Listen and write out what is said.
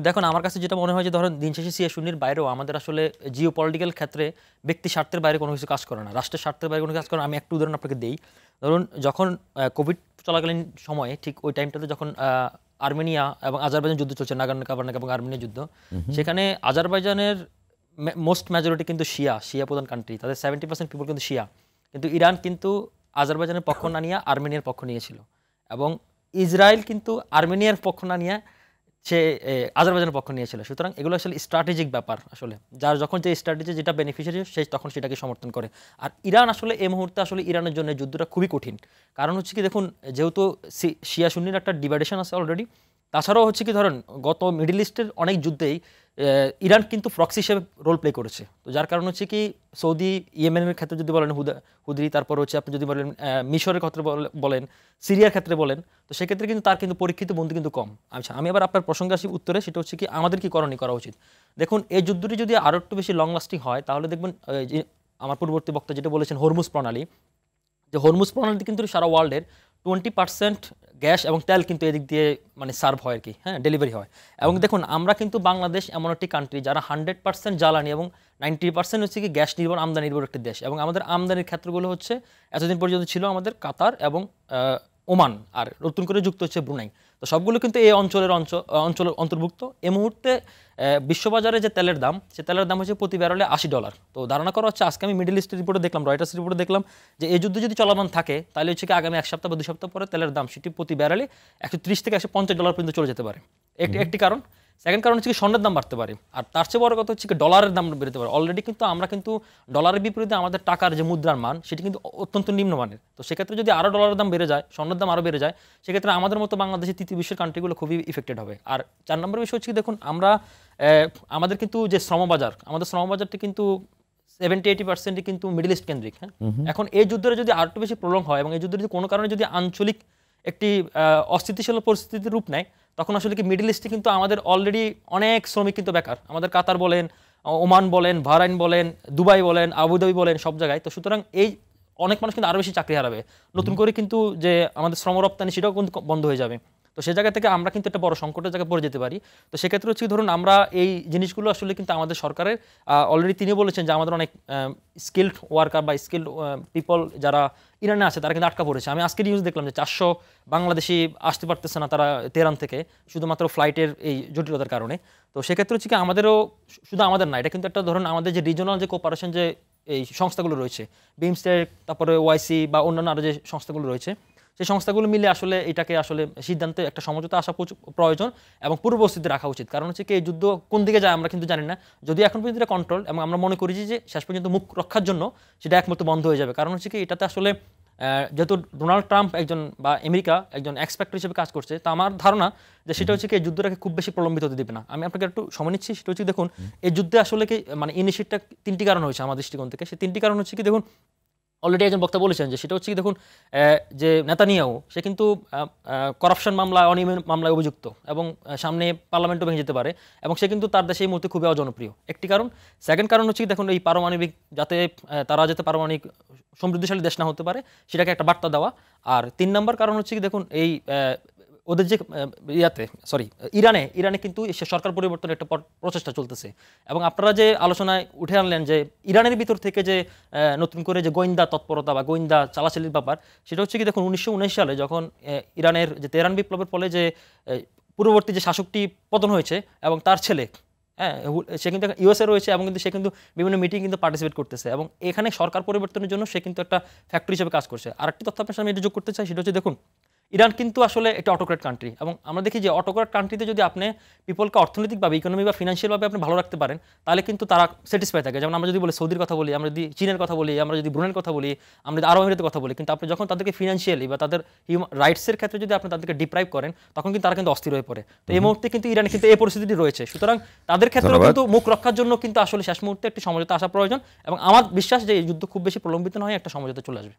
দেখুন আমার কাছে যেটা মনে হয় যে ধরেন দিন শেষে সিয়া সুন্নির বাইরেও আমাদের আসলে জিও পলিটিক্যাল ক্ষেত্রে ব্যক্তি স্বার্থের বাইরে কোনো কিছু কাজ করে না, রাষ্ট্রের স্বার্থের বাইরে কোনো কাজ করে না। আমি একটু উদাহরণ আপনাকে দেই। ধরুন যখন কোভিড চলাকালীন সময়ে ঠিক ওই টাইমটাতে যখন আর্মেনিয়া এবং আজারবাইজান যুদ্ধ চলছে, নাগার্নো কারাবাখ এবং আর্মেনিয়া যুদ্ধ, সেখানে আজারবাইজানের মোস্ট মেজরিটি কিন্তু শিয়া প্রধান কান্ট্রি, তাদের 70% পিপল কিন্তু শিয়া। কিন্তু ইরান কিন্তু আজারবাইজানের পক্ষ না নিয়ে আর্মেনিয়ার পক্ষ নিয়েছিল, এবং ইসরায়েল কিন্তু আর্মেনিয়ার পক্ষ না নিয়ে সে আজারবাইজানের পক্ষ নিয়েছিল। সুতরাং এগুলো আসলে স্ট্র্যাটেজিক ব্যাপার, আসলে যার যখন যে স্ট্র্যাটেজি যেটা বেনিফিশিয়ারি সে তখন সেটাকে সমর্থন করে। আর ইরান আসলে এই মুহূর্তে আসলে ইরানের জন্য যুদ্ধটা খুবই কঠিন। কারণ হচ্ছে কি দেখুন, যেহেতু শিয়া সুন্নির একটা ডিভাইডেশন আছে অলরেডি, তাছাড়াও হচ্ছে কি ধরেন গত মিডল ইস্টের অনেক যুদ্ধেই ইরান কিন্তু প্রক্সি হিসেবে রোল প্লে করেছে। তো যার কারণ হচ্ছে কি সৌদি, ইয়েমেনের ক্ষেত্রে যদি বলেন হুদরি, তারপর হচ্ছে আপনি যদি বলেন মিশরের ক্ষেত্রে বলেন, সিরিয়ার ক্ষেত্রে বলেন, তো সেক্ষেত্রে কিন্তু তার কিন্তু পরীক্ষিত বন্ধু কিন্তু কম। আচ্ছা, আমি আবার আপনার প্রসঙ্গে আসি উত্তরে, সেটা হচ্ছে কি আমাদের কি করণীয় করা উচিত। দেখুন এই যুদ্ধটি যদি আরও একটু বেশি লং লাস্টিং হয় তাহলে দেখবেন যে আমার পূর্ববর্তী বক্তা যেটা বলেছেন হরমুজ প্রণালী, যে হরমুজ প্রণালী কিন্তু সারা ওয়ার্ল্ডের 20% গ্যাস এবং তেল কিন্তু এদিক দিয়ে মানে সার্ভ হয় আর কি, হ্যাঁ, ডেলিভারি হয়। এবং দেখুন আমরা কিন্তু বাংলাদেশ এমন একটি কান্ট্রি যারা 100% জ্বালানি এবং 90% হচ্ছে কি গ্যাস নির্ভর, আমদানি নির্ভর একটি দেশ। এবং আমাদের আমদানির ক্ষেত্রগুলো হচ্ছে এতদিন পর্যন্ত ছিল আমাদের কাতার এবং ওমান, আর নতুন করে যুক্ত হচ্ছে ব্রুনাই। তো সবগুলো কিন্তু এই অঞ্চলের অন্তর্ভুক্ত। এই মুহূর্তে বিশ্ববাজারে যে তেলের দাম, সে তেলের দাম হচ্ছে প্রতি ব্যারেলে $80। তো ধারণা করা হচ্ছে, আজকে আমি মিডল ইস্টের রিপোর্টে দেখলাম, রয়টার্স রিপোর্টে দেখলাম যে এই যুদ্ধ যদি চলমান থাকে তাহলে হচ্ছে কি আগামী 1 সপ্তাহ বা 2 সপ্তাহ পরে তেলের দাম সেটি প্রতি ব্যারেলে $130 থেকে $150 পর্যন্ত চলে যেতে পারে। একটি কারণ। সেকেন্ড কারণ হচ্ছে কি স্বর্ণের দাম বাড়তে পারে। আর তার চেয়ে বড় কথা হচ্ছে কি ডলারের দাম বেড়েতে পারে। অলরেডি কিন্তু আমরা কিন্তু ডলারের বিপরীতে আমাদের টাকার যে মুদ্রার মান সেটি কিন্তু অত্যন্ত নিম্নমানের। তো সেক্ষেত্রে যদি আরও ডলারের দাম বেড়ে যায়, স্বর্ণের দাম আরও বেড়ে যায়, সেক্ষেত্রে আমাদের মতো বাংলাদেশের তৃতীয় বিশ্বের কান্ট্রিগুলো খুবই ইফেক্টেড হবে। আর 4 নম্বর বিষয় হচ্ছে কি দেখুন, আমাদের কিন্তু যে শ্রমবাজার, আমাদের শ্রমবাজারটি কিন্তু 70-80% কিন্তু মিডল ইস্ট কেন্দ্রিক। হ্যাঁ, এখন এই যুদ্ধের যদি আর একটু বেশি প্রলং হয় এবং এই যুদ্ধের যদি কোনো কারণে যদি আঞ্চলিক একটি অস্থিতিশীল পরিস্থিতির রূপ নেয়, তখন আসলে কি মিডল ইস্টে কিন্তু আমাদের অলরেডি অনেক শ্রমিক কিন্তু বেকার। আমাদের কাতার বলেন, ওমান বলেন, বাহরাইন বলেন, দুবাই বলেন, আবুধাবি বলেন, সব জায়গায়। তো সুতরাং এই অনেক মানুষ কিন্তু আরও বেশি চাকরি হারাবে। নতুন করে কিন্তু যে আমাদের শ্রম রপ্তানি সেটাও কিন্তু বন্ধ হয়ে যাবে। তো সে জায়গা থেকে আমরা কিন্তু একটা বড় সংকটের জায়গায় পড়ে যেতে পারি। তো সেক্ষেত্রে হচ্ছে ধরুন আমরা এই জিনিসগুলো আসলে কিন্তু আমাদের সরকারের অলরেডি তিনি বলেছেন যে আমাদের অনেক স্কিল্ড ওয়ার্কার বা স্কিল্ড পিপল যারা ইরানে আছে তারা কিন্তু আটকা পড়েছে। আমি আজকে নিউজ দেখলাম যে 400 বাংলাদেশি আসতে পারতেছে না তারা তেহরান থেকে, শুধুমাত্র ফ্লাইটের এই জটিলতার কারণে। তো সেক্ষেত্রে হচ্ছে কি আমাদেরও, শুধু আমাদের না, এটা কিন্তু একটা ধরুন আমাদের যে রিজনাল যে কোঅপারেশন যে এই সংস্থাগুলো রয়েছে, বিমস্টেক, তারপরে ওয়াইসি বা অন্যান্য আরও যে সংস্থাগুলো রয়েছে, সেই সংস্থাগুলো মিলে আসলে এটাকে আসলে সিদ্ধান্তে একটা সমঝোতা আসা প্রয়োজন এবং পূর্বস্থিতি রাখা উচিত। কারণ হচ্ছে কি এই যুদ্ধ কোন দিকে যায় আমরা কিন্তু জানি না। যদি এখন পর্যন্ত এটা কন্ট্রোল, এবং আমরা মনে করি যে শেষ পর্যন্ত মুখ রক্ষার জন্য সেটা একমাত্র বন্ধ হয়ে যাবে। কারণ হচ্ছে কি এটাতে আসলে যেহেতু ডোনাল্ড ট্রাম্প একজন বা আমেরিকা একজন এক্সপেক্টর হিসেবে কাজ করছে, তা আমার ধারণা যে সেটা হচ্ছে কি এই যুদ্ধটাকে খুব বেশি প্রলম্বিত হতে দেবে না। আমি আপনাকে একটু সময় নিচ্ছি। সেটা হচ্ছে দেখুন এই যুদ্ধে আসলে কি মানে ইনিশিয়েটটা 3টি কারণ হয়েছে আমার দৃষ্টিকোণ থেকে। সেই 3টি কারণ হচ্ছে কি দেখুন, অলরেডি একজন বক্তা বলেছেন যে সেটা হচ্ছে কি দেখুন, যে নেতানিয়াহু সে কিন্তু করাপশন মামলা, অনিয়মের মামলায় অভিযুক্ত এবং সামনে পার্লামেন্টও ভেঙে যেতে পারে, এবং সে কিন্তু তার দেশে এই মুহূর্তে খুবই অজনপ্রিয়। একটি কারণ। সেকেন্ড কারণ হচ্ছে কি দেখুন এই পারমাণবিক যাতে পারমাণবিক সমৃদ্ধশালী দেশ না হতে পারে সেটাকে একটা বার্তা দেওয়া। আর 3 নম্বর কারণ হচ্ছে কি দেখুন এই ওদের যে ইরানে কিন্তু সরকার পরিবর্তনের একটা প্রচেষ্টা চলতেছে। এবং আপনারা যে আলোচনায় উঠে আনলেন যে ইরানের ভিতর থেকে যে নতুন করে যে গোয়েন্দা তৎপরতা বা গোয়েন্দা চালাচালির ব্যাপার, সেটা হচ্ছে কি দেখুন 1919 সালে যখন ইরানের যে তেহরান বিপ্লবের ফলে যে পূর্ববর্তী যে শাসকটি পতন হয়েছে এবং তার ছেলে, হ্যাঁ, সে কিন্তু ইউএসএ রয়েছে এবং কিন্তু সে কিন্তু বিভিন্ন মিটিং কিন্তু পার্টিসিপেট করতেছে এবং এখানে সরকার পরিবর্তনের জন্য সে কিন্তু একটা ফ্যাক্টরি হিসেবে কাজ করছে। আরেকটি তথ্য আপনার সামনে এটা যোগ করতে চাই, সেটা হচ্ছে দেখুন ইরান কিন্তু আসলে একটা অটোক্রেট কান্ট্রি, এবং আমরা দেখি যে অটোক্রেট কান্ট্রিতে যদি আপনি পিপলকে অর্থনৈতিকভাবে, ইকোনমি বা ফিনান্সিয়ালভাবে আপনি ভালো রাখতে পারেন তাহলে কিন্তু তারা স্যাটিসফাই থাকে। যেমন আমরা যদি বলি সৌদির কথা বলি, আমরা যদি চীনের কথা বলি, আমরা যদি ব্রুনেইয়ের কথা বলি, আমরা যদি আরব আমিরাতের কথা বলি, কিন্তু আপনি যখন তাদেরকে ফিনান্সিয়ালি বা তাদের রাইটসের ক্ষেত্রে যদি আপনি তাদেরকে ডিপ্রাইভ করেন তখন কিন্তু তারা কিন্তু অস্থির হয়ে পড়ে। তো এই মুহূর্তে কিন্তু ইরানে কিন্তু এই পরিস্থিতি রয়েছে। সুতরাং তাদের ক্ষেত্রেও কিন্তু মুখ রক্ষার জন্য কিন্তু আসলে শেষ মুহূর্তে একটি সমঝোতা আসা প্রয়োজন, এবং আমার বিশ্বাস যে এই যুদ্ধ খুব বেশি প্রলম্বিত নয়, একটা সমঝোতা চলে আসবে।